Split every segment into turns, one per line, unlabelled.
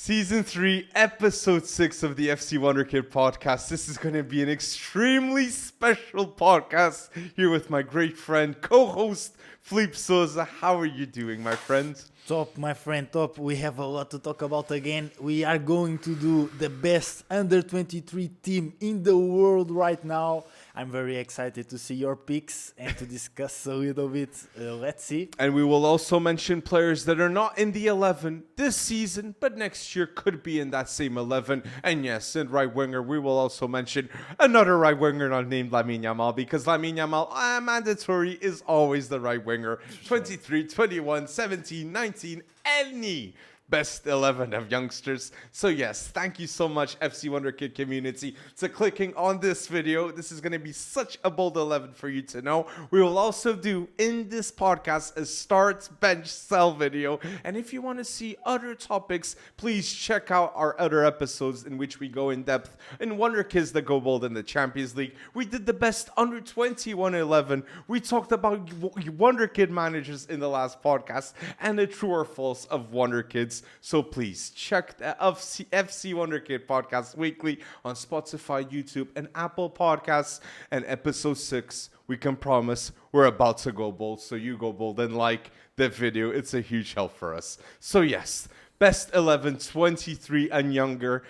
Season 3, Episode 6 of the FC Wonderkid podcast. This is going to be an extremely special podcast here with my great friend, co-host, Felipe Souza. How are you doing, my friend?
Top, my friend, top. We have a lot to talk about again. We are going to do the best under-23 team in the world right now. I'm very excited to see your picks and to discuss a little bit. Let's see.
And we will also mention players that are not in the 11 this season, but next year could be in that same 11. And yes, in right winger, we will also mention another right winger not named Lamine Yamal, because Lamine Yamal, mandatory, is always the right winger. 23, 21, 17, 19, any best 11 of youngsters. So yes, thank you so much, FC Wonderkid community, to clicking on this video. This is going to be such a bold 11 for you to know. We will also do in this podcast a start, bench, sell video. And if you want to see other topics, please check out our other episodes in which we go in depth in Wonderkids that go bold in the Champions League. We did the best under 21 11. We talked about Wonderkid managers in the last podcast and the true or false of Wonderkids. So please check the FC Wonderkid podcast weekly on Spotify, YouTube, and Apple Podcasts. And episode 6, we can promise we're about to go bold. So you go bold and like the video. It's a huge help for us. So yes, best 11, 23 and younger.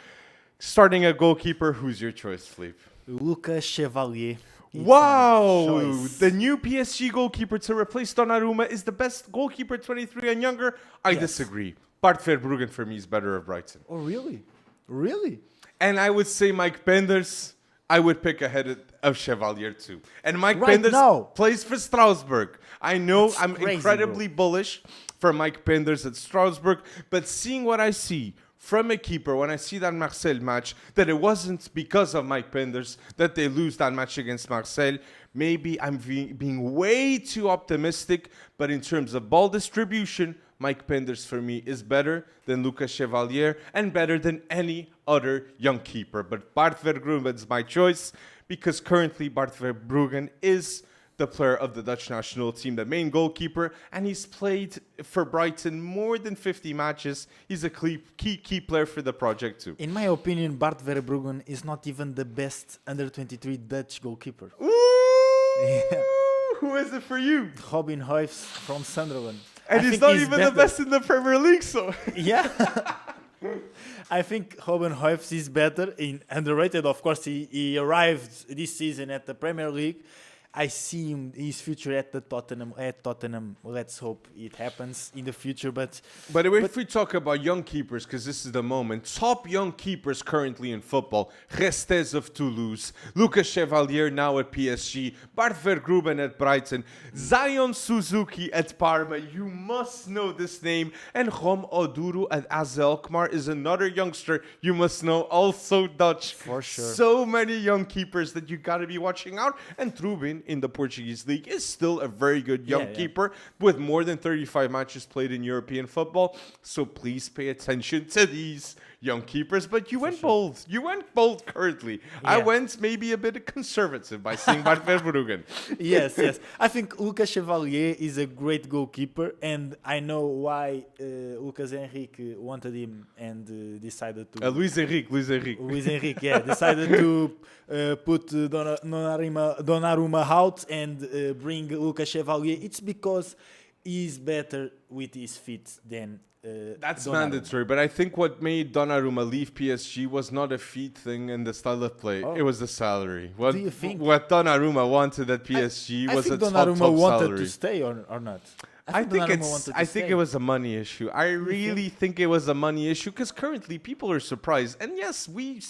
Starting a goalkeeper, who's your choice, Philippe?
Lucas Chevalier.
Wow! The new PSG goalkeeper to replace Donnarumma is the best goalkeeper 23 and younger? I disagree. Bart Verbruggen for me is better of Brighton.
Oh, really? Really?
And I would say Mike Penders, I would pick ahead of Chevalier too. And Mike
Right
Penders
now.
plays for Strasbourg. I know
That's
I'm
crazy,
incredibly bullish for Mike Penders at Strasbourg, but seeing what I see from a keeper, when I see that Marseille match, that it wasn't because of Mike Penders that they lose that match against Marseille. Maybe I'm being way too optimistic, but in terms of ball distribution, Mike Penders for me is better than Lucas Chevalier and better than any other young keeper. But Bart Verbruggen is my choice because currently Bart Verbruggen is the player of the Dutch national team, the main goalkeeper, and he's played for Brighton more than 50 matches. He's a key player for the project too.
In my opinion, Bart Verbruggen is not even the best under-23 Dutch goalkeeper.
Ooh!
Yeah.
Who is it for you?
Robin Huijs from Sunderland.
And
I
he's
think
not even the
better.
best in the Premier League, so...
Yeah. I think Robin Huijs is better, underrated. Of course, he arrived this season at the Premier League. I see his future at Tottenham. Let's hope it happens in the future. But
if we talk about young keepers, because this is the moment, top young keepers currently in football: Restes of Toulouse, Lucas Chevalier now at PSG, Bart Verbruggen at Brighton, Zion Suzuki at Parma. You must know this name. And Rom Oduro at AZ Alkmaar is another youngster you must know, also Dutch.
For sure.
So many young keepers that you got to be watching out. And Trubin in the Portuguese league is still a very good young keeper with more than 35 matches played in European football. So please pay attention to these young keepers. But you went bold. You went bold currently. I went maybe a bit conservative by saying Bart Verbruggen.
Yes. I think Lucas Chevalier is a great goalkeeper, and I know why Lucas Henrique wanted him and decided to...
Luis Henrique,
decided to put Donnarumma out and bring Lucas Chevalier. It's because he's better with his feet than
that's
Donnarumma.
mandatory, but I think what made Donnarumma leave PSG was not a feet thing and the style of play. It was the salary. What
Do you think?
What Donnarumma wanted at PSG was
I
a
think
top
Donnarumma wanted
salary.
to stay or not.
I think it was a money issue. I really think it was a money issue because currently people are surprised. And yes, we've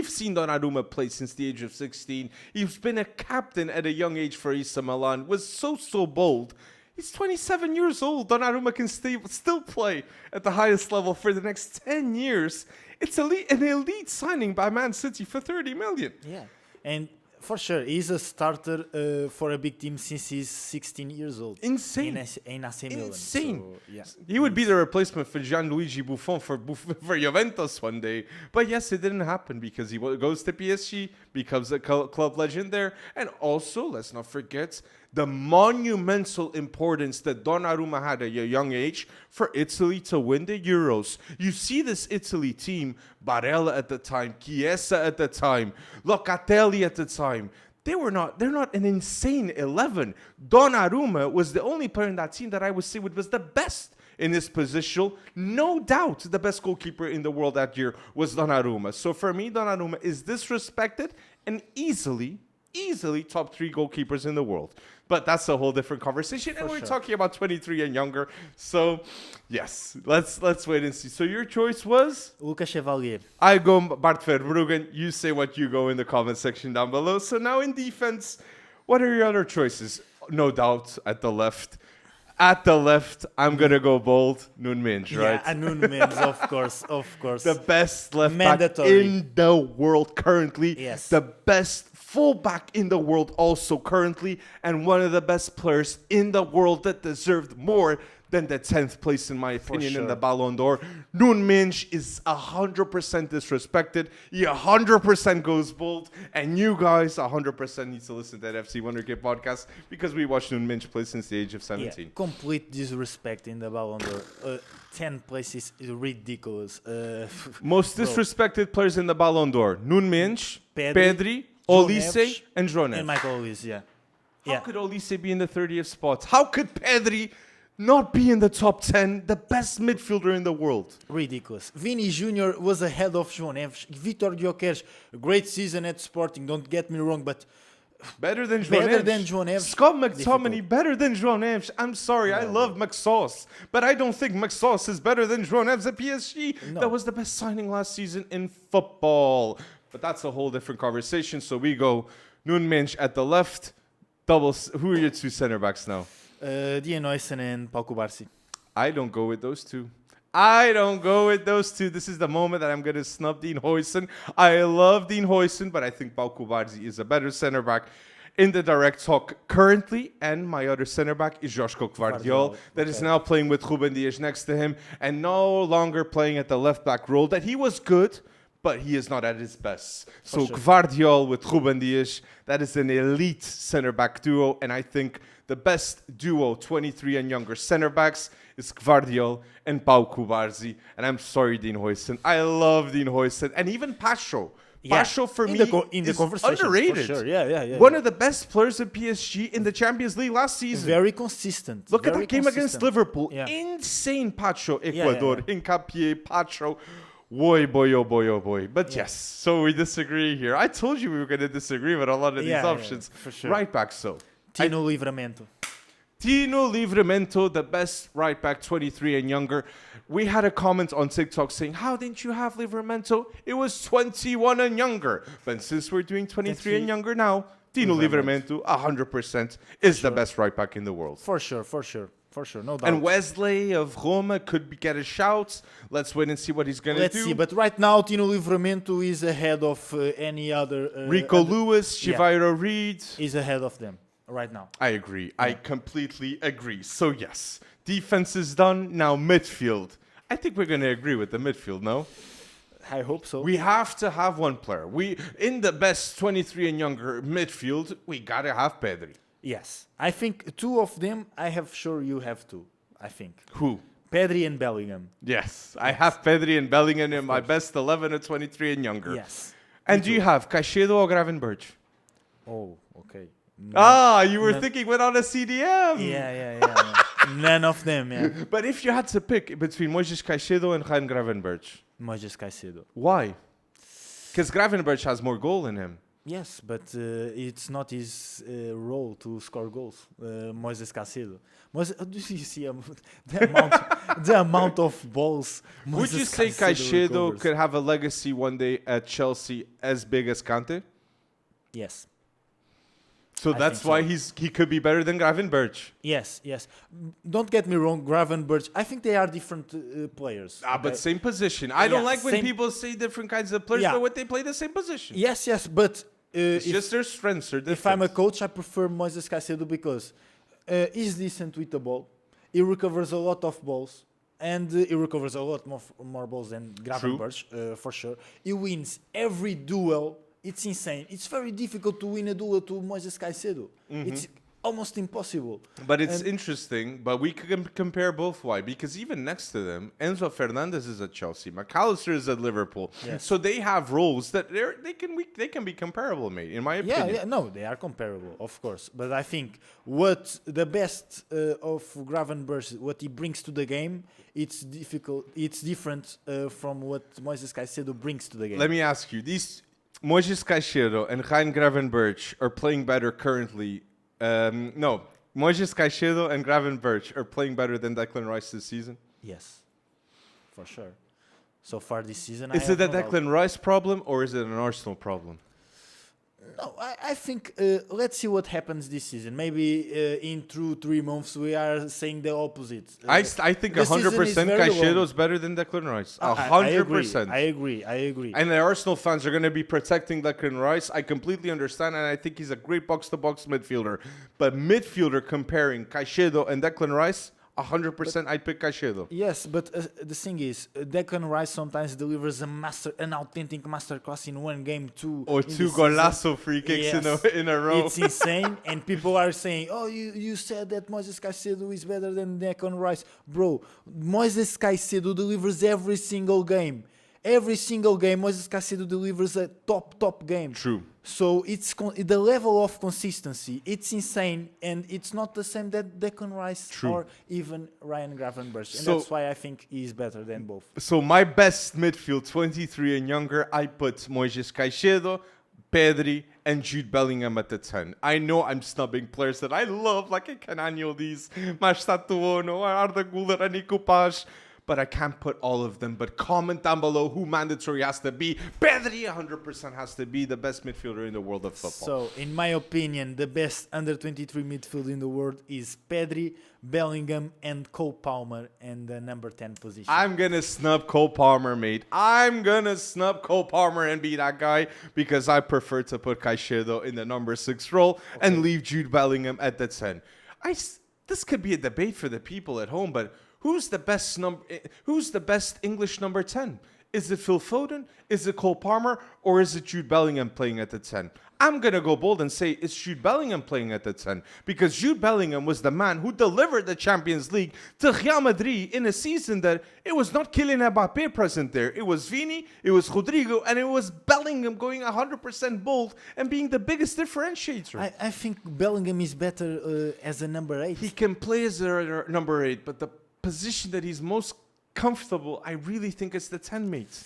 seen Donnarumma play since the age of 16. He's been a captain at a young age for AC Milan. Was so bold. He's 27 years old. Donnarumma can still play at the highest level for the next 10 years. It's an elite signing by Man City for 30 million.
Yeah, and for sure, he's a starter for a big team since he's 16 years old.
Insane.
In AC Milan.
Insane.
So,
He would be the replacement for Gianluigi Buffon for Juventus one day. But yes, it didn't happen because he goes to PSG, becomes a club legend there. And also, let's not forget, the monumental importance that Donnarumma had at a young age for Italy to win the Euros. You see this Italy team, Barella at the time, Chiesa at the time, Locatelli at the time. They're not an insane 11. Donnarumma was the only player in that team that I would say was the best in this position. No doubt the best goalkeeper in the world that year was Donnarumma. So for me, Donnarumma is disrespected and easily top 3 goalkeepers in the world. But that's a whole different conversation. And we're talking about 23 and younger. So yes, let's wait and see. So your choice was?
Lucas Chevalier.
I go Bart Verbruggen. You say what you go in the comment section down below. So now in defense, what are your other choices? No doubt at the left. At the left, I'm going to go bold. Nun Minge, right?
Yeah, Nun Minge, of course.
The best left back in the world currently.
Yes.
The best fullback in the world also currently. And one of the best players in the world that deserved more than the 10th place, in my opinion, in the Ballon d'Or. Nun Minge is 100% disrespected. He 100% goes bold. And you guys 100% need to listen to that FC Wonderkid podcast because we watched Nun Minge play since the age of 17.
Yeah, complete disrespect in the Ballon d'Or. 10 places is ridiculous.
Most disrespected players in the Ballon d'Or. Nun Minge, Pedri, Olise, and João Neves.
And Michael Olise, yeah.
How could Olise be in the 30th spot? How could Pedri not be in the top 10, the best midfielder in the world?
Ridiculous. Vini Jr. was ahead of João Neves. Vitor Gyökeres, great season at Sporting, don't get me wrong, but
better than João Neves. Scott McTominay, better than João Neves. I'm sorry, I love McSauce, but I don't think McSauce is better than João Neves at PSG. No. That was the best signing last season in football. But that's a whole different conversation. So we go Nun Minge at the left. Who are your 2 center backs now?
Dean Huijsen and Pau Cubarsí.
I don't go with those two. This is the moment that I'm going to snub Dean Huijsen. I love Dean Huijsen, but I think Pau Cubarsí is a better center back in the direct talk currently. And my other center back is Joško Gvardiol, that is now playing with Ruben Dias next to him and no longer playing at the left back role. That he was good, but he is not at his best. So Gvardiol with Ruben Dias, that is an elite center-back duo. And I think the best duo, 23 and younger center-backs, is Gvardiol and Pau Cubarsí. And I'm sorry, Dean Huijsen. I love Dean Huijsen. And even Pacho. Pacho, for me, is underrated.
For sure. Yeah.
One of the best players at PSG in the Champions League last season.
Very consistent.
Look at that game against Liverpool. Yeah. Insane Pacho. Ecuador. Hincapié, Pacho. Boy. But yes, so we disagree here. I told you we were going to disagree with a lot of these options.
For sure.
Right back, so.
Tino Livramento,
the best right back, 23 and younger. We had a comment on TikTok saying, how didn't you have Livramento? It was 21 and younger. But since we're doing 23 and younger now, Tino Livramento, 100% is the best right back in the world.
For sure, no doubt.
And Wesley of Roma could get a shout. Let's wait and see what he's going to do.
Let's see, but right now, Tino Livramento is ahead of any other...
Rico Lewis, Chivairo Reid.
Is ahead of them right now.
I agree. Yeah. I completely agree. So yes, defense is done. Now midfield. I think we're going to agree with the midfield, no?
I hope so.
We have to have one player. In the best 23 and younger midfield, we got to have Pedri.
Yes. I think 2 of them, I have sure you have 2, I think.
Who?
Pedri and Bellingham.
Yes. I have Pedri and Bellingham in my best 11 at 23 and younger.
Yes.
And do you have Caicedo or Gravenberch?
Oh, okay.
You were thinking without a CDM.
Yeah. None of them, yeah.
But if you had to pick between Moises Caicedo and Ryan Gravenberch.
Moises Caicedo.
Why? Because Gravenberch has more goal in him.
Yes, but it's not his role to score goals. Moises Caicedo. Do you see the amount of balls?
Would you say Caicedo could have a legacy one day at Chelsea as big as Kante?
Yes.
So that's why he could be better than Gravenberch.
Yes. Don't get me wrong, Gravenberch. I think they are different players.
But same position. I don't like when people say different kinds of players, but when they play the same position.
Yes, but
it's just their strengths are different.
If I'm a coach, I prefer Moises Caicedo because he's decent with the ball. He recovers a lot of balls. And he recovers a lot more balls than Gravenberch, for sure. He wins every duel. It's insane. It's very difficult to win a duel to Moises Caicedo. almost impossible.
But it's
And-
interesting, but we can compare both. Why? Because even next to them, Enzo Fernandez is at Chelsea, McAllister is at Liverpool.
Yes.
So they have roles that they can be comparable, mate. In my opinion.
No, they are comparable, of course. But I think what the best of Gravenberch, what he brings to the game, it's different from what Moises Caicedo brings to the game.
Let me ask you: these Moises Caicedo and Ryan Gravenberch are playing better currently. No, Moises Caicedo and Gravenberch are playing better than Declan Rice this season.
Yes, for sure. So far this season,
Is it a Declan Rice problem or is it an Arsenal problem?
No, I think let's see what happens this season. Maybe in 2-3 months we are saying the opposite.
I think
the season is
100%
very
Caicedo
long.
is better than Declan Rice.
I
100%.
agree.
And the Arsenal fans are going to be protecting Declan Rice. I completely understand, and I think he's a great box-to-box midfielder. But midfielder comparing Caicedo and Declan Rice, 100% I'd pick Caicedo.
Yes, but the thing is, Declan Rice sometimes delivers an authentic masterclass in one game too.
Or
in
two
this season.
golazo free kicks
Yes.
in a row.
It's insane, and people are saying, "Oh, you said that Moises Caicedo is better than Declan Rice, bro." Moises Caicedo delivers every single game. Every single game, Moises Caicedo delivers a top game.
True.
So it's the level of consistency. It's insane, and it's not the same that Declan Rice
True.
or even Ryan Gravenberch. And
So-
that's why I think he's better than both.
So my best midfield, 23 and younger, I put Moises Caicedo, Pedri, and Jude Bellingham at the 10. I know I'm snubbing players that I love, like a Cananio Diz, Mastatuono, Arda Güler, and Nico Paz, but I can't put all of them. But comment down below who mandatory has to be. Pedri 100% has to be the best midfielder in the world of football.
So, in my opinion, the best under 23 midfield in the world is Pedri, Bellingham, and Cole Palmer in the number 10 position.
I'm going to snub Cole Palmer, mate. I'm going to snub Cole Palmer and be that guy because I prefer to put Caicedo in the number 6 role and leave Jude Bellingham at the 10. This could be a debate for the people at home, but who's the best English number 10? Is it Phil Foden? Is it Cole Palmer? Or is it Jude Bellingham playing at the 10? I'm going to go bold and say it's Jude Bellingham playing at the 10 because Jude Bellingham was the man who delivered the Champions League to Real Madrid in a season that it was not Kylian Mbappé present there. It was Vini, it was Rodrigo, and it was Bellingham going 100% bold and being the biggest differentiator.
I think Bellingham is better as a number 8.
He can play as a number 8, but the position that he's most comfortable, I really think it's the 10, mate.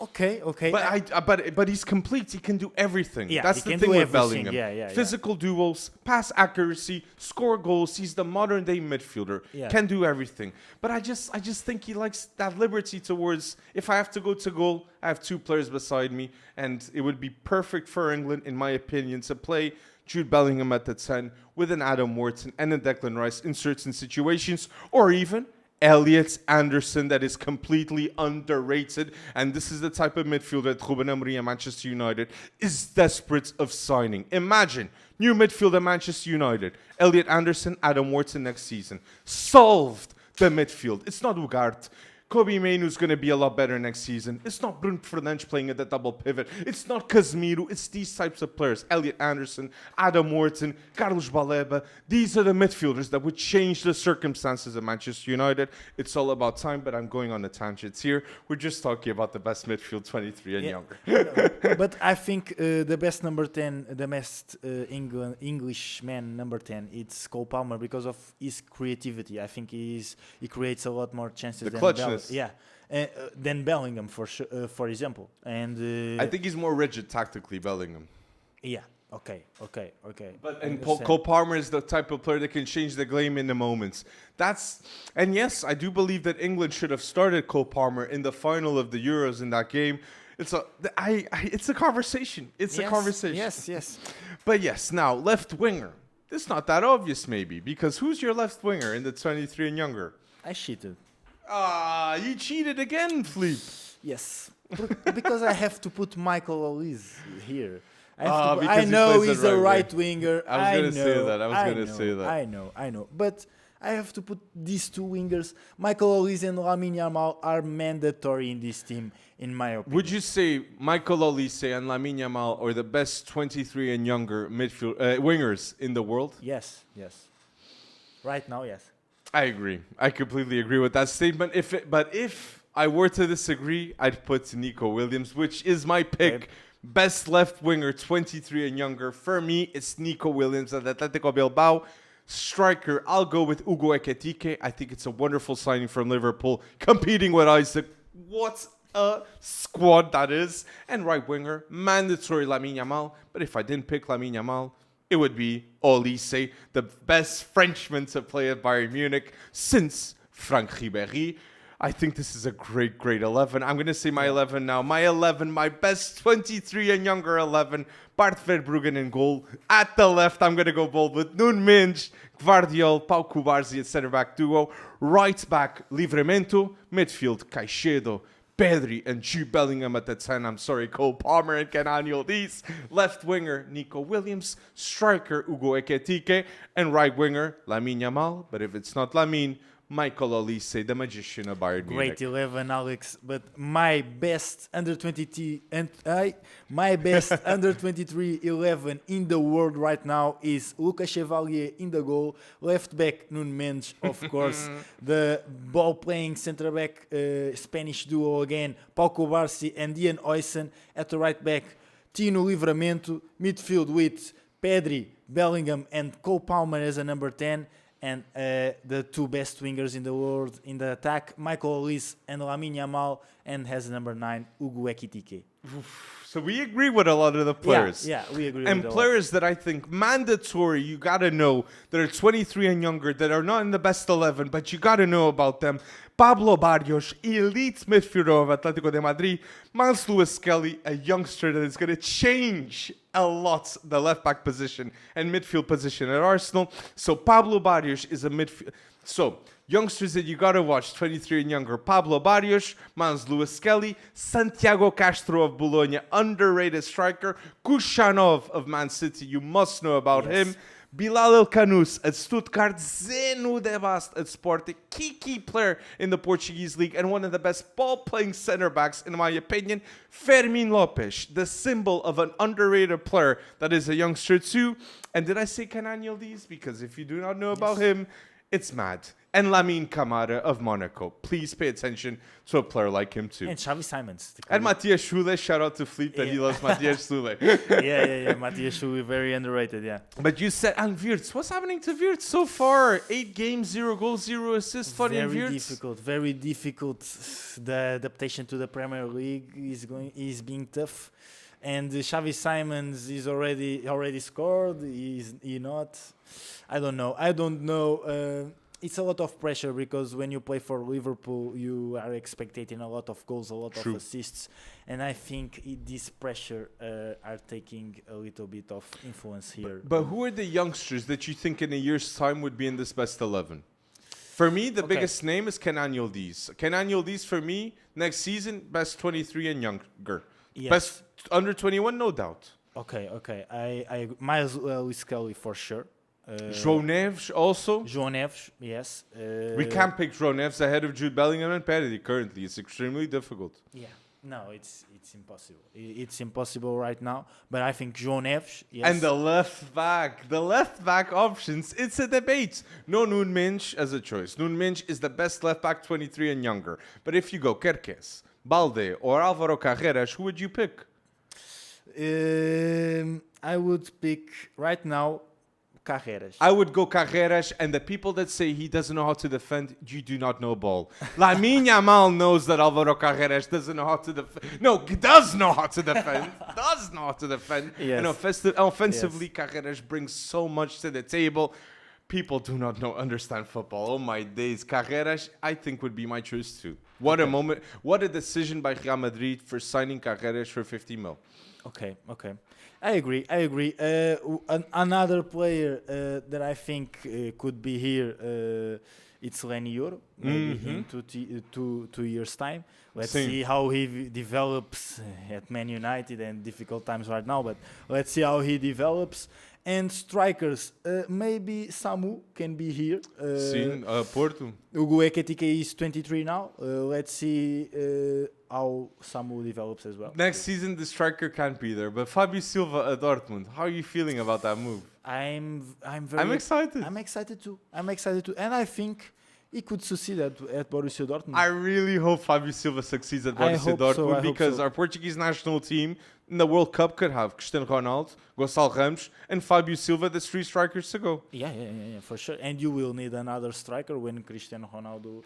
Okay.
But he's complete. He can do everything.
Yeah,
That's
he
the
can
thing
do
with
everything.
Bellingham.
Yeah.
Physical duels, pass accuracy, score goals. He's the modern day midfielder.
Yeah.
Can do everything. But I just think he likes that liberty towards, if I have to go to goal, I have 2 players beside me, and it would be perfect for England, in my opinion, to play Jude Bellingham at the 10 with an Adam Wharton and a Declan Rice in certain situations, or even Elliot Anderson that is completely underrated. And this is the type of midfielder that Ruben Amorim and Manchester United is desperate of signing. Imagine, new midfielder Manchester United, Elliot Anderson, Adam Wharton next season. Solved the midfield. It's not Ugarte. Kobe Mainoo's going to be a lot better next season. It's not Bruno Fernandes playing at the double pivot. It's not Casemiro. It's these types of players. Elliot Anderson, Adam Wharton, Carlos Baleba. These are the midfielders that would change the circumstances of Manchester United. It's all about time, but I'm going on a tangent here. We're just talking about the best midfield, 23 and younger.
But I think the best number 10, the best Englishman number 10, it's Cole Palmer because of his creativity. I think he creates a lot more chances than
clutchness.
than Bellingham, for example. And
I think he's more rigid tactically, Bellingham.
yeah, okay.
But
I
and
understand.
Cole Palmer is the type of player that can change the game in the moments. And yes, I do believe that England should have started Cole Palmer in the final of the Euros in that game. It's a conversation. It's a conversation.
Yes.
But yes, now left winger. It's not that obvious maybe because who's your left winger in the 23 and younger?
I cheated.
You cheated again, Fleep.
Yes, because I have to put Michael Olise here.
Because
I
he
know
plays
he's
the
a
right
right winger.
I was gonna say that.
I know. But I have to put these two wingers. Michael Olise and Lamine Yamal are mandatory in this team, in my opinion.
Would you say Michael Olise and Lamine Yamal are the best 23 and younger midfield wingers in the world?
Yes. Right now, yes.
I agree. I completely agree with that statement. But if I were to disagree, I'd put Nico Williams, which is my pick.
Okay.
Best left winger, 23 and younger. For me, it's Nico Williams at Atletico Bilbao. Striker, I'll go with Hugo Ekitike. I think it's a wonderful signing from Liverpool, competing with Isaac. What a squad that is. And right winger, mandatory Lamine Yamal. But if I didn't pick Lamine Yamal, it would be Olise, the best Frenchman to play at Bayern Munich since Franck Ribéry. I think this is a great 11. I'm going to say my 11 now. My 11, my best 23 and younger 11. Bart Verbruggen in goal. At the left, I'm going to go bold with Nuno Mendes, Gvardiol, Pau Cubarsí at centre-back duo. Right back, Livramento. Midfield, Caicedo, Pedri and Jude Bellingham at the 10. I'm sorry, Cole Palmer and Kenan Yildiz. Left winger, Nico Williams. Striker, Hugo Ekitike. And right winger, Lamine Yamal. But if it's not Lamine, Michael Olise, the magician of Bayern Munich.
Great 11, Alex. But my best under 23 and my best under 23 11 in the world right now is Lucas Chevalier in the goal. Left back Nuno Mendes, of course. The ball playing centre back Spanish duo again, Pau Cubarsí and Ian Oysen at the right back. Tino Livramento, midfield with Pedri, Bellingham and Cole Palmer as a number 10. And the two best wingers in the world in the attack, Michael Olise and Lamine Yamal, and has number 9, Hugo Ekitike.
So we agree with a lot of the players.
Yeah, we agree
and
with
players that I think mandatory, you got to know, that are 23 and younger, that are not in the best 11, but you got to know about them. Pablo Barrios, elite midfielder of Atletico de Madrid. Miles Lewis-Skelly, a youngster that is going to change a lot the left-back position and midfield position at Arsenal. So Pablo Barrios is a midfield. So youngsters that you got to watch, 23 and younger. Pablo Barrios, Miles Lewis-Skelly, Santiago Castro of Bologna, underrated striker. Kushanov of Man City, you must know about him. Bilal El Canous at Stuttgart, Zenu de Bast at Sporting, key player in the Portuguese league and one of the best ball-playing centre-backs, in my opinion. Fermin Lopes, the symbol of an underrated player that is a youngster too. And did I say Kenan Yildiz? Because if you do not know about him, it's mad. And Lamine Camara of Monaco. Please pay attention to a player like him too.
And Xavi Simons.
And Matthias Schule, shout out to Fleet that he loves Matthias Schule.
yeah. Matthias Schule, very underrated, yeah.
But you said, and Wirtz, what's happening to Wirtz so far? 8 games, 0 goals, 0 assists for Wirtz.
Very difficult. The adaptation to the Premier League is being tough. And Xavi Simons is already scored. He not. I don't know. It's a lot of pressure because when you play for Liverpool, you are expecting a lot of goals, a lot of assists, and I think this pressure are taking a little bit of influence here.
But who are the youngsters that you think in a year's time would be in this best 11? For me, the biggest name is Kenan Yildiz. Kenan Yildiz, for me, next season, best 23 and younger.
Yes.
Best under 21, no doubt.
Okay. I Miles Lewis-Skelly for sure.
João Neves also.
João Neves, yes.
We can't pick João Neves ahead of Jude Bellingham and Pedri currently. It's extremely difficult.
Yeah. No, it's impossible. It's impossible right now. But I think João Neves, yes.
And the left back options, it's a debate. No Nuno Mendes as a choice. Nuno Mendes is the best left back 23 and younger. But if you go Kerkez, Balde, or Álvaro Carreras, who would you pick?
I would pick right now Carreras.
I would go Carreras, and the people that say he doesn't know how to defend, you do not know ball. Lamine Yamal knows that Álvaro Carreras doesn't know how to defend. No, he does know how to defend. Does know how to defend.
Yes.
And offensively, Carreras brings so much to the table. People do not understand football. Oh my days. Carreras, I think, would be my choice too. What a moment. What a decision by Real Madrid for signing Carreras for 50 mil.
Okay. I agree. Another player that I think could be here, it's Lenny Yoro. Maybe in 2 years' time. Let's see how he develops at Man United and difficult times right now. But let's see how he develops. And strikers, maybe Samu can be here.
Sim, Porto.
Hugo Ekitike is 23 now. Let's see how Samu develops as well.
Next season, the striker can't be there. But Fabio Silva at Dortmund, how are you feeling about that move?
I'm
excited.
I'm excited too. And I think he could succeed at Borussia Dortmund.
I really hope Fabio Silva succeeds at Borussia Dortmund because our Portuguese national team in the World Cup could have Cristiano Ronaldo, Gonçalo Ramos, and Fabio Silva, the 3 strikers to go.
Yeah, for sure. And you will need another striker when Cristiano Ronaldo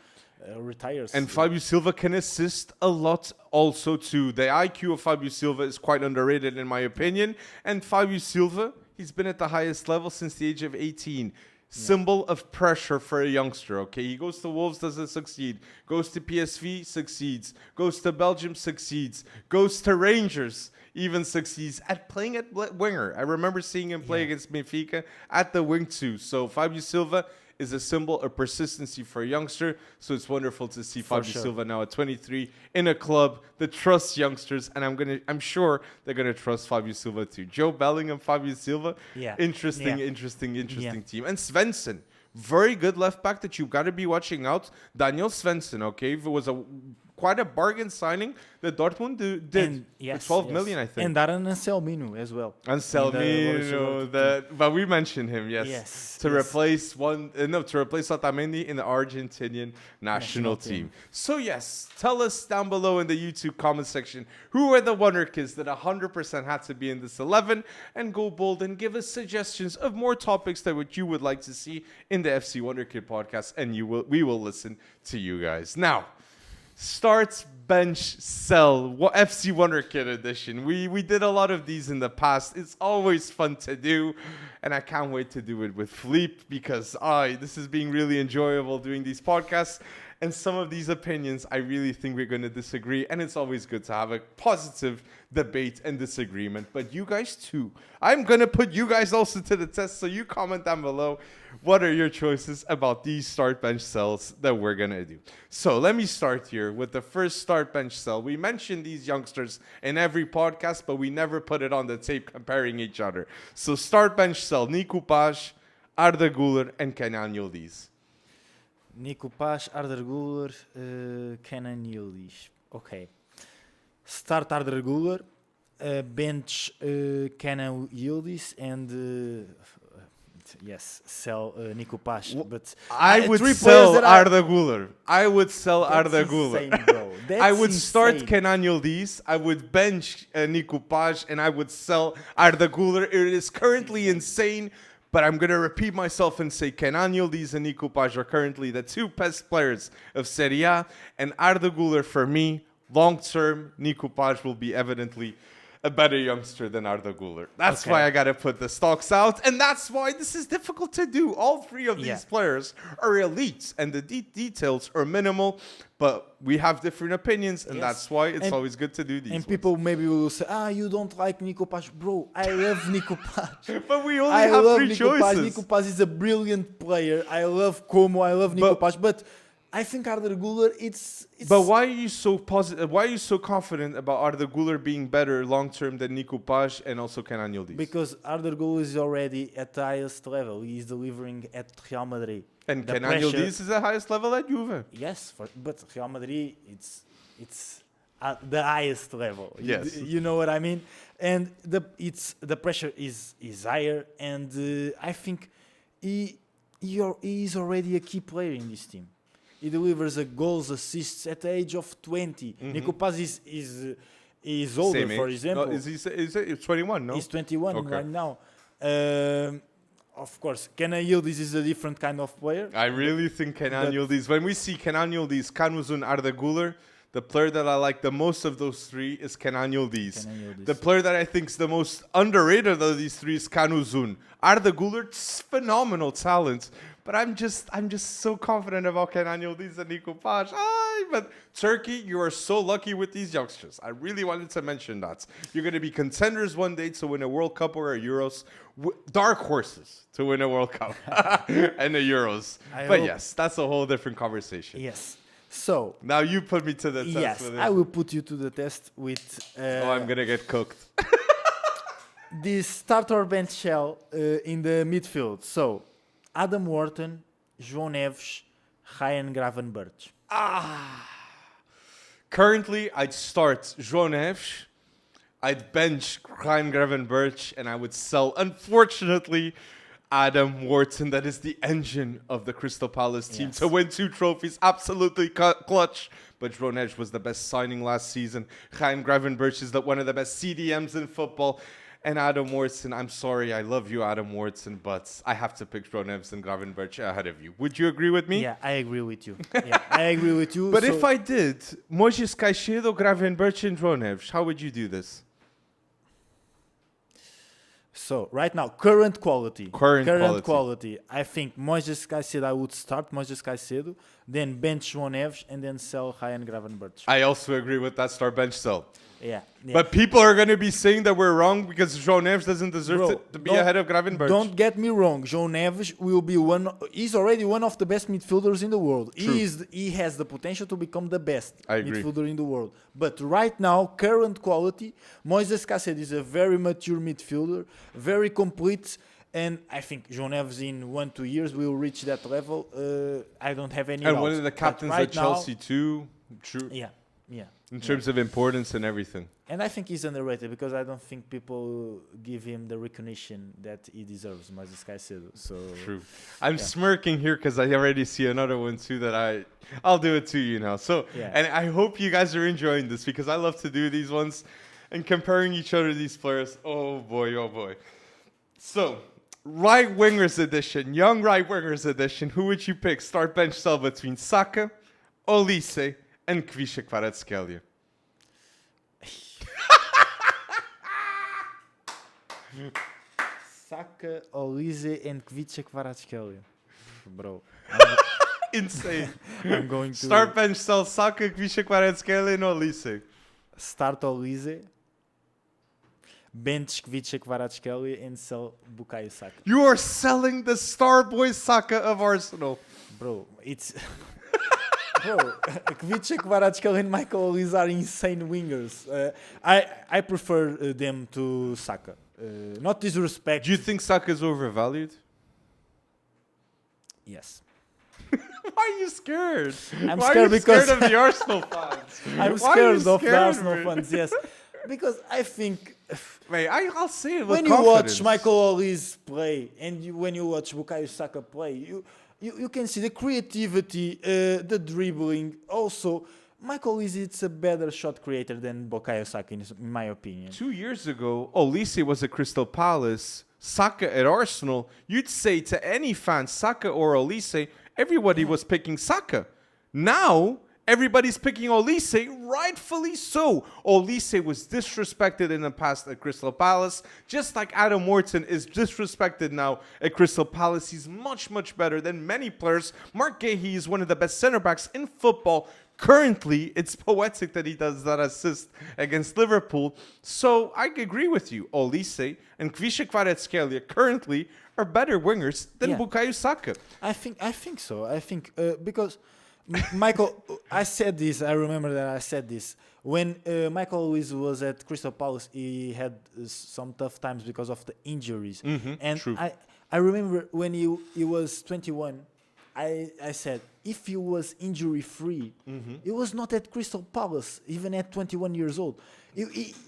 retires.
And Fabio Silva can assist a lot also too. The IQ of Fabio Silva is quite underrated in my opinion. And Fabio Silva, he's been at the highest level since the age of 18. Symbol of pressure for a youngster, okay? He goes to Wolves, doesn't succeed. Goes to PSV, succeeds. Goes to Belgium, succeeds. Goes to Rangers, even succeeds. At playing at winger. I remember seeing him play against Benfica at the wing too. So Fabio Silva is a symbol of persistency for a youngster. So it's wonderful to see Fabio Silva now at 23 in a club that trusts youngsters, and I'm sure they're gonna trust Fabio Silva too. Joe Bellingham, Fabio Silva, interesting team. And Svensson, very good left back that you've got to be watching out. Daniel Svensson, okay, it was quite a bargain signing that Dortmund did for 12 million, I think.
And Darren Anselmino as well.
Anselmino, but we mentioned him, to replace Otamendi in the Argentinian national team. So yes, tell us down below in the YouTube comment section who are the Wonderkids that 100% had to be in this 11, and go bold and give us suggestions of more topics that what you would like to see in the FC Wonderkid podcast, and we will listen to you guys. Now, start, bench, sell. FC Wonderkid edition. We did a lot of these in the past. It's always fun to do, and I can't wait to do it with Philippe because this is being really enjoyable doing these podcasts. And some of these opinions, I really think we're going to disagree, and it's always good to have a positive debate and disagreement. But you guys too. I'm going to put you guys also to the test, so you comment down below. What are your choices about these start bench sells that we're going to do? So let me start here with the first start bench sell. We mentioned these youngsters in every podcast, but we never put it on the tape comparing each other. So start bench sell, Nico Paz, Arda Güler, and Kenan Yildiz.
Nico Paz, Arda Güler, Kenan Yildiz. Okay. Start Arda Güler, bench Kenan Yildiz, and sell Nico Paz. But
I would sell Arda Güler. I would sell Arda Güler. I would start Kenan Yildiz. I would bench Nico Paz, and I would sell Arda Güler. It is currently insane. But I'm going to repeat myself and say Kenan Yildiz and Nico Paz are currently the 2 best players of Serie A. And Arda Güler, for me, long-term, Nico Paz will be evidently a better youngster than Arda Güler. That's why I got to put the stocks out. And that's why this is difficult to do. All 3 of these players are elites, and the details are minimal. But we have different opinions, and that's why it's always good to do these.
And people maybe will say, you don't like Nico Paz. Bro, I love Nico Paz.
But we only have 3 choices.
Nico Paz is a brilliant player. I love Como. I love Nico Paz. But I think Arda Güler, it's...
But why are you so positive? Why are you so confident about Arda Güler being better long-term than Nico Paz and also Kenan Yildiz?
Because Arda Güler is already at the highest level. He is delivering at Real Madrid.
And Kenan Yildiz is the highest level at Juve.
Yes, but Real Madrid, it's at the highest level.
Yes.
You know what I mean? And the pressure is higher, and I think he is already a key player in this team. He delivers goals, assists at the age of 20. Mm-hmm. Nico Paz is older, for example.
No, is 21, no?
He's 21 right now. Of course, Kenan Yildiz is a different kind of player.
I really think Kenan Yildiz. When we see Kenan Yildiz, Kanuzun, Arda Güler, the player that I like the most of those 3 is Kenan Yildiz. The player that I think is the most underrated of these 3 is Kanuzun. Arda Güler, phenomenal talent. But I'm just so confident about Kenan Yildiz and Nico Paz. But Turkey, you are so lucky with these youngsters. I really wanted to mention that. You're going to be contenders one day to win a World Cup or a Euros. Dark horses to win a World Cup and the Euros. Yes, that's a whole different conversation.
Yes. So
now you put me to the test.
Yes, I will put you to the test with...
I'm going to get cooked.
the starter bench shell in the midfield. So, Adam Wharton, João Neves, Ryan Gravenberch.
Currently, I'd start João Neves, I'd bench Ryan Gravenberch, and I would sell, unfortunately, Adam Wharton. That is the engine of the Crystal Palace team to win 2 trophies. Absolutely clutch. But João Neves was the best signing last season. Ryan Gravenberch is one of the best CDMs in football. And Adam Wharton, I'm sorry, I love you, Adam Wharton, but I have to pick João Neves and Gravenberch ahead of you. Would you agree with me?
Yeah, I agree with you. I agree with you.
But if I did, Moisés Caicedo, Gravenberch, and João Neves, how would you do this?
So, right now, current quality.
Current
quality. I think Moisés Caicedo, I would start Moisés Caicedo, then bench João Neves, and then sell Ryan Gravenberch.
I also agree with that start bench sell.
Yeah.
But people are going to be saying that we're wrong because João Neves doesn't deserve to be ahead of Gravenberch.
Don't get me wrong. João Neves will be he's already one of the best midfielders in the world.
True.
He has the potential to become the best
midfielder
in the world. But right now, current quality, Moisés Caicedo is a very mature midfielder, very complete. And I think João Neves in 1-2 years will reach that level. I don't have any
And one of the captains at Chelsea too. True.
Yeah.
In terms of importance and everything.
And I think he's underrated because I don't think people give him the recognition that he deserves, Moisés Caicedo. So
true. I'm smirking here because I already see another one too that I'll do it to you now. So and I hope you guys are enjoying this because I love to do these ones and comparing each other to these players. Oh boy. So right wingers edition, young right wingers edition. Who would you pick? Start bench sell between Saka, Olise, and Kvisha Kvaratskhelia.
Saka, Olise, and Kvisha Kvaratskhelia. Bro.
Insane.
I'm going to
start bench sell Saka, Kvisha Kvaratskhelia, and Olise.
Start Olise, bench Kvisha Kvaratskhelia, and sell Bukayo Saka.
You are selling the star boy Saka of Arsenal.
Bro, it's... Bro, Kvisha Kvaratskhelia and Michael Olise are insane wingers. I prefer them to Saka. Not disrespect.
Do you think Saka is overvalued?
Yes.
Why are you scared?
I'm
Why
scared
are you
because
scared of the Arsenal fans?
I'm scared of the Arsenal fans. Yes, because I think.
Mate, I'll say it with
when you
confidence.
watch Michael Olise play and when you watch Bukayo Saka play, you can see the creativity, the dribbling. Also, Michael Olise is a better shot creator than Bukayo Saka, in my opinion.
2 years ago, Olise was at Crystal Palace, Saka at Arsenal. You'd say to any fan, Saka or Olise, everybody was picking Saka. Now, everybody's picking Olise, rightfully so. Olise was disrespected in the past at Crystal Palace, just like Adam Wharton is disrespected now at Crystal Palace. He's much, much better than many players. Mark Gahey is one of the best center backs in football. Currently, it's poetic that he does that assist against Liverpool. So I agree with you. Olise and Kvisha Kvaratskhelia currently are better wingers than Bukayo Saka.
I think so. I think because Michael, I said this. I remember that I said this when Michael Olise was at Crystal Palace. He had some tough times because of the injuries. And
true.
I remember when he was 21. I said if he was injury free, he was not at Crystal Palace even at 21 years old.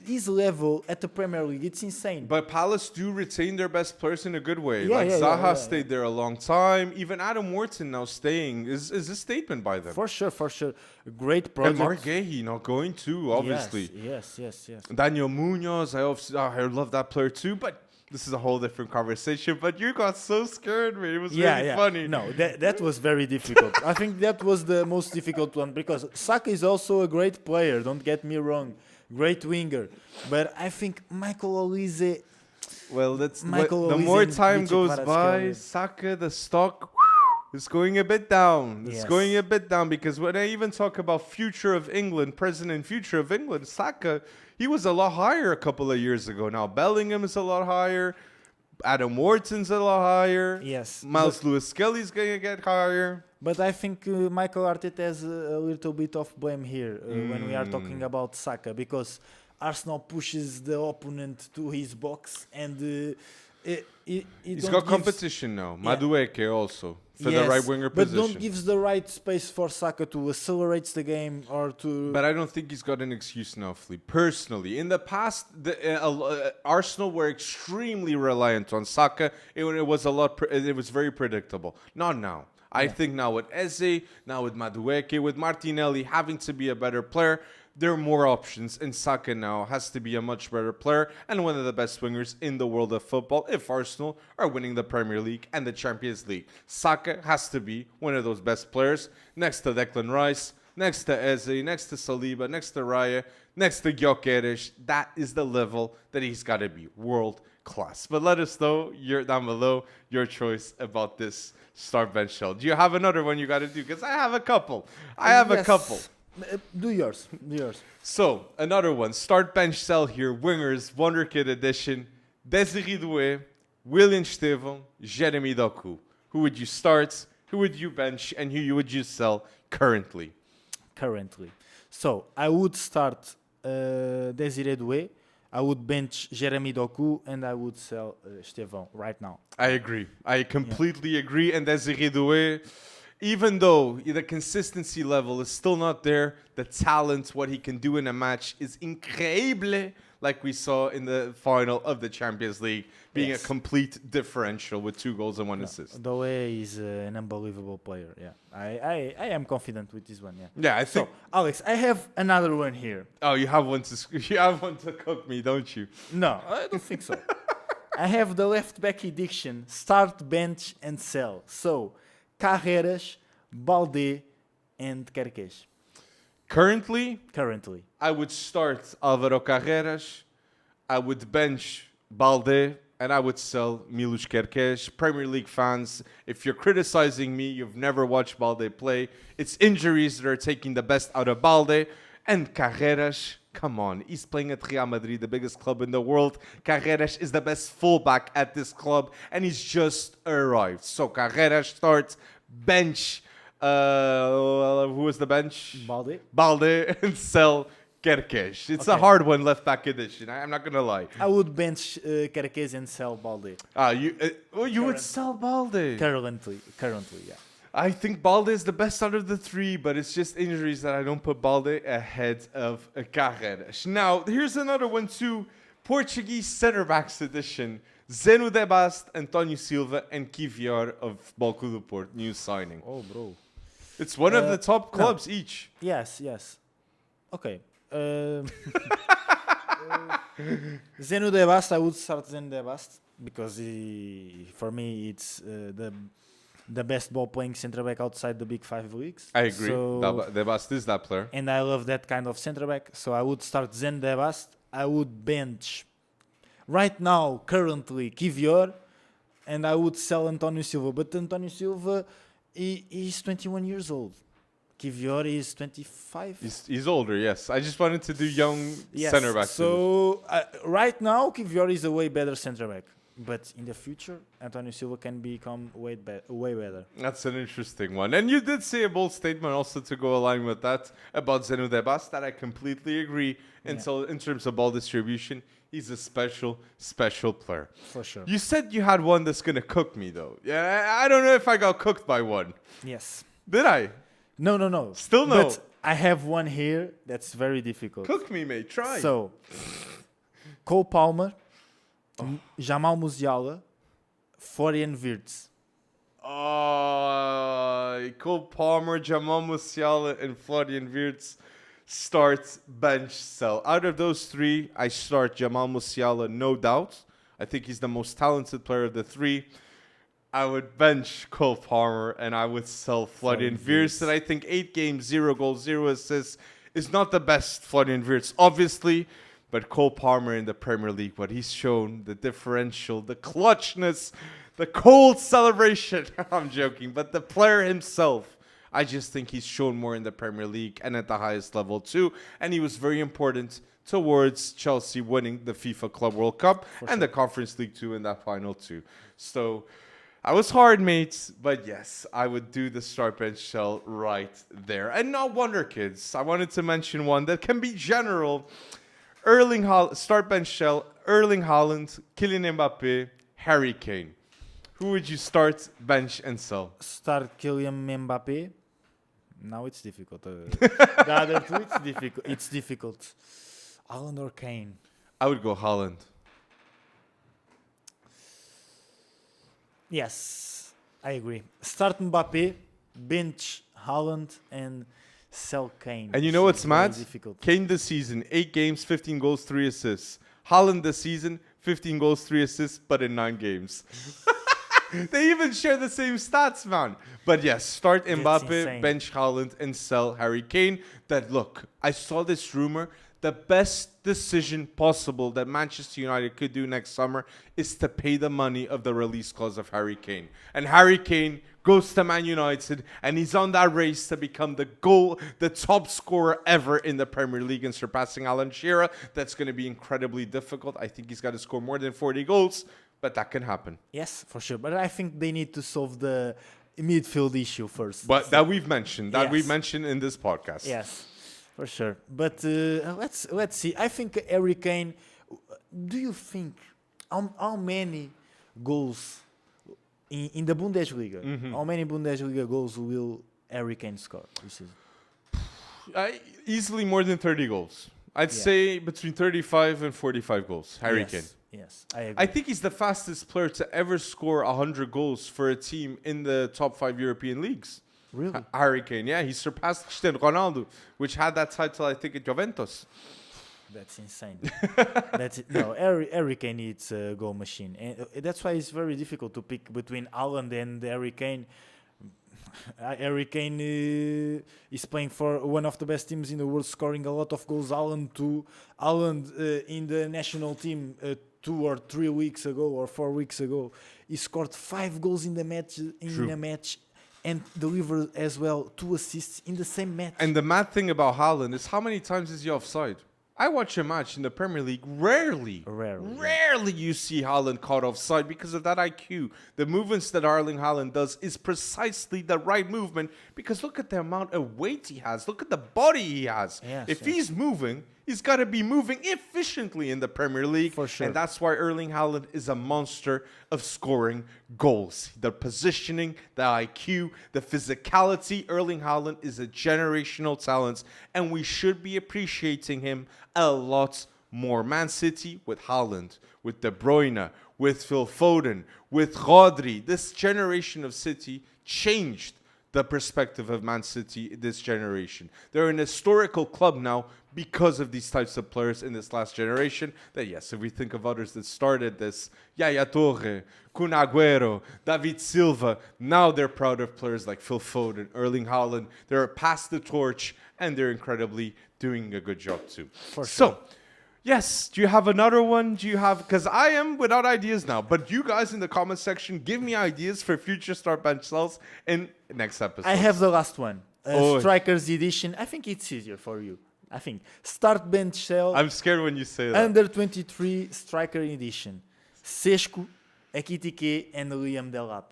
His level at the Premier League, it's insane.
But Palace do retain their best players in a good way. Zaha stayed there a long time. Even Adam Wharton now staying is a statement by them.
For sure. Great project.
And Mark Gahey not going too, obviously.
Yes.
Daniel Munoz, I love that player too, but this is a whole different conversation. But you got so scared, man. It was really funny.
No, that was very difficult. I think that was the most difficult one because Saka is also a great player. Don't get me wrong. Great winger. But I think Michael Olise...
Well, the more time goes by, Saka, the stock is going a bit down. It's going a bit down because when I even talk about future of England, present and future of England, Saka, he was a lot higher a couple of years ago. Now Bellingham is a lot higher. Adam Wharton's a lot higher.
Yes.
Miles Lewis-Skelly's going to get higher.
But I think Michael Arteta has a little bit of blame here when we are talking about Saka because Arsenal pushes the opponent to his box and
He's got competition now.
Yeah.
Madueke also for the right winger
but
position.
don't gives the right space for Saka to accelerate the game or to.
But I don't think he's got an excuse now, Flea. Personally, in the past, Arsenal were extremely reliant on Saka. It was a lot. It was very predictable. Not now. I think now with Eze, now with Madueke, with Martinelli having to be a better player, there are more options, and Saka now has to be a much better player and one of the best wingers in the world of football if Arsenal are winning the Premier League and the Champions League. Saka has to be one of those best players next to Declan Rice, next to Eze, next to Saliba, next to Raya, next to Gyökeres. That is the level that he's got to be, world class. But let us know down below your choice about this start bench shell. Do you have another one you got to do? Because I have a couple. A couple.
Do yours.
So, another one. Start bench cell here. Wingers, Wonderkid edition. Desiree Doué, William Estevão, Jeremy Doku. Who would you start? Who would you bench? And who would you sell currently?
So, I would start Desiree Doué. I would bench Jeremy Doku. And I would sell Estevão right now.
I agree. I completely agree. And Desiree Doué, even though the consistency level is still not there, the talent, what he can do in a match is increíble, like we saw in the final of the Champions League, being a complete differential with 2 goals and 1 assist.
Doué is an unbelievable player, yeah. I am confident with this one, yeah.
Yeah, I think...
So, Alex, I have another one here.
Oh, you have one to cook me, don't you?
No, I don't think so. I have the left back edition, start, bench, and sell. So, Carreras, Balde, and Kerkez.
Currently, I would start Álvaro Carreras, I would bench Balde, and I would sell Milos Kerkez. Premier League fans, if you're criticizing me, you've never watched Balde play. It's injuries that are taking the best out of Balde. And Carreras, come on, he's playing at Real Madrid, the biggest club in the world. Carreras is the best fullback at this club, and he's just arrived. So Carreras starts, bench. Who was the bench? Balde, and sell Kerkez. It's a hard one, left back edition. I'm not gonna lie.
I would bench Kerkez and sell Balde.
You would sell Balde.
Currently, yeah.
I think Balde is the best out of the 3, but it's just injuries that I don't put Balde ahead of Carreras. Now, here's another one too. Portuguese center backs edition. Zeno de Bast, António Silva, and Kivior of Futebol Clube do Porto. New signing.
Oh, bro.
It's one of the top clubs each.
Yes. Okay. Zeno de Bast, I would start Zeno de Bast because for me it's the best ball playing centre back outside the big 5 leagues.
I agree.
So,
de Bast is that player.
And I love that kind of centre back. So I would start Zeno de Bast. I would bench right now, currently, Kivior, and I would sell António Silva. But António Silva, he's 21 years old. Kivior is 25.
He's older, yes. I just wanted to do young center back.
So right now, Kivior is a way better center back. But in the future, António Silva can become way better.
That's an interesting one. And you did say a bold statement also to go along with that about Zeno de Bast, that I completely agree. And so in terms of ball distribution, he's a special player.
For sure.
You said you had one that's going to cook me, though. Yeah, I don't know if I got cooked by one.
Yes.
Did I?
No.
Still no.
But I have one here that's very difficult.
Cook me, mate. Try.
So, Cole Palmer, Jamal Musiala, Florian Wirtz.
Cole Palmer, Jamal Musiala, and Florian Wirtz. Start, bench, sell. Out of those 3, I start Jamal Musiala, no doubt. I think he's the most talented player of the 3. I would bench Cole Palmer, and I would sell Florian Wirtz. And I think 8 games, 0 goals, 0 assists is not the best Florian Wirtz, obviously. But Cole Palmer in the Premier League, what he's shown, the differential, the clutchness, the cold celebration. I'm joking. But the player himself, I just think he's shown more in the Premier League and at the highest level too. And he was very important towards Chelsea winning the FIFA Club World Cup and the Conference League too in that final too. So I was hard, mates. But yes, I would do the start bench shell right there. And not Wonderkids. I wanted to mention one that can be general. Start bench shell. Erling Haaland, Kylian Mbappe, Harry Kane. Who would you start, bench, and sell?
Start Kylian Mbappe. Now it's difficult. The other two, it's difficult. It's difficult. Haaland or Kane?
I would go Haaland.
Yes, I agree. Start Mbappe, bench Haaland, and sell Kane.
And you know what's
It's very
mad?
difficult.
Kane this season, 8 games, 15 goals, 3 assists. Haaland this season, 15 goals, 3 assists, but in 9 games. They even share the same stats, man. But yes, start
That's
Mbappe,
insane.
bench Haaland, and sell Harry Kane. That look, I saw this rumor. The best decision possible that Manchester United could do next summer is to pay the money of the release clause of Harry Kane. And Harry Kane goes to Man United, and he's on that race to become the top scorer ever in the Premier League and surpassing Alan Shearer. That's going to be incredibly difficult. I think he's got to score more than 40 goals, but that can happen.
Yes, for sure. But I think they need to solve the midfield issue first.
But that we've mentioned,
Yes.
in this podcast.
Yes, for sure. But let's see. I think Harry Kane. Do you think how many goals in the Bundesliga? How many Bundesliga goals will Harry Kane score this season?
Easily more than 30 goals. I'd
Yeah.
say between 35 and 45 goals. Harry
Yes,
Kane.
Yes, I agree.
I think he's the fastest player to ever score 100 goals for a team in the top 5 European leagues.
Really?
Harry Kane, yeah. He surpassed Cristiano Ronaldo, which had that title, I think, at Juventus.
That's insane. That's it. No, Harry Kane is a goal machine, and that's why it's very difficult to pick between Haaland and Harry Kane. Harry Kane is playing for one of the best teams in the world, scoring a lot of goals. Haaland too. Haaland in the national team 2 or 3 weeks ago or 4 weeks ago, he scored 5 goals in
True.
a match, and delivered as well 2 assists in the same match.
And the mad thing about Haaland is how many times is he offside? I watch a match in the Premier League. Rarely you see Haaland caught offside because of that IQ. The movements that Erling Haaland does is precisely the right movement because look at the amount of weight he has. Look at the body he has.
Yes,
if
yes.
he's moving, he's got to be moving efficiently in the Premier League.
For sure.
And that's why Erling Haaland is a monster of scoring goals. The positioning, the IQ, the physicality. Erling Haaland is a generational talent, and we should be appreciating him a lot more. Man City with Haaland, with De Bruyne, with Phil Foden, with Rodri. This generation of City changed the perspective of Man City this generation. They're an historical club now because of these types of players in this last generation. That yes, if we think of others that started this, Yaya Torre, Kun Agüero, David Silva, now they're proud of players like Phil Foden, Erling Haaland. They're past the torch and they're incredibly doing a good job too.
For
So,
sure.
yes, do you have another one? Do you have, because I am without ideas now, but you guys in the comment section, give me ideas for future start bench sells in next episode.
I have the last one.
Oh.
Strikers edition. I think it's easier for you. I think start bench sell
I'm scared when you say that.
under 23 striker edition. Sesco, Ekitike, and Liam Delap.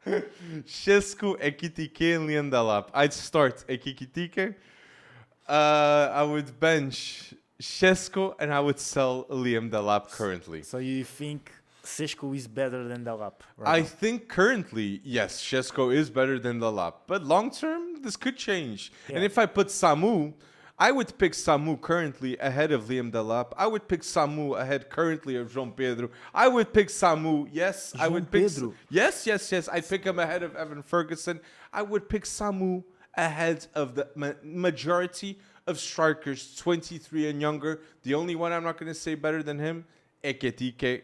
Šesku, Ekitike, and Liam Delap. I'd start Ekitike. I would bench Šesko, and I would sell Liam Delap currently.
So you think Sesco is better than Delap?
I
Right?
think currently, yes, Šesko is better than Delap. But long term, this could change. And
Yeah.
if I put Samu, I would pick Samu currently ahead of Liam Delap. I would pick Samu ahead currently of João Pedro. I would pick Samu, yes. I
João
would pick
Pedro?
Yes. I'd pick him ahead of Evan Ferguson. I would pick Samu ahead of the majority of strikers 23 and younger. The only one I'm not going to say better than him, Ekitike,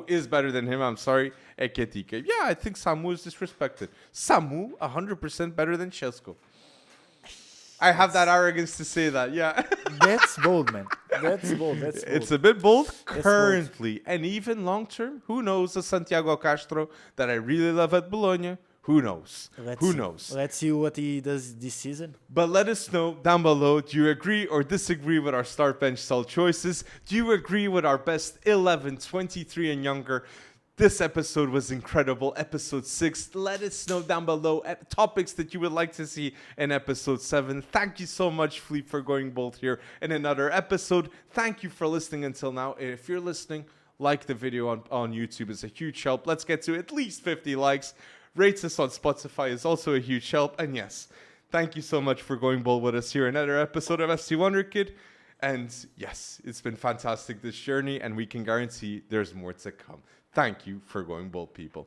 is better than him, I'm sorry, Ekitike. Yeah, I think Samu is disrespected. Samu, 100% better than Šesko. I have that arrogance to say that, yeah.
That's bold, man. That's bold. That's bold.
It's a bit bold
bold.
currently. And even long term, who knows? A Santiago Castro that I really love at Bologna. Who knows? Who
see.
knows?
Let's see what he does this season.
But let us know down below, do you agree or disagree with our start bench sell choices? Do you agree with our best 11, 23 and younger This episode was incredible. Episode 6. Let us know down below topics that you would like to see in episode 7. Thank you so much, Fleet, for going bold here in another episode. Thank you for listening until now. If you're listening, like the video on YouTube. It's a huge help. Let's get to at least 50 likes. Rates us on Spotify is also a huge help. And yes, thank you so much for going bold with us here in another episode of FC Wonderkid. And yes, it's been fantastic, this journey, and we can guarantee there's more to come. Thank you for going bold, people.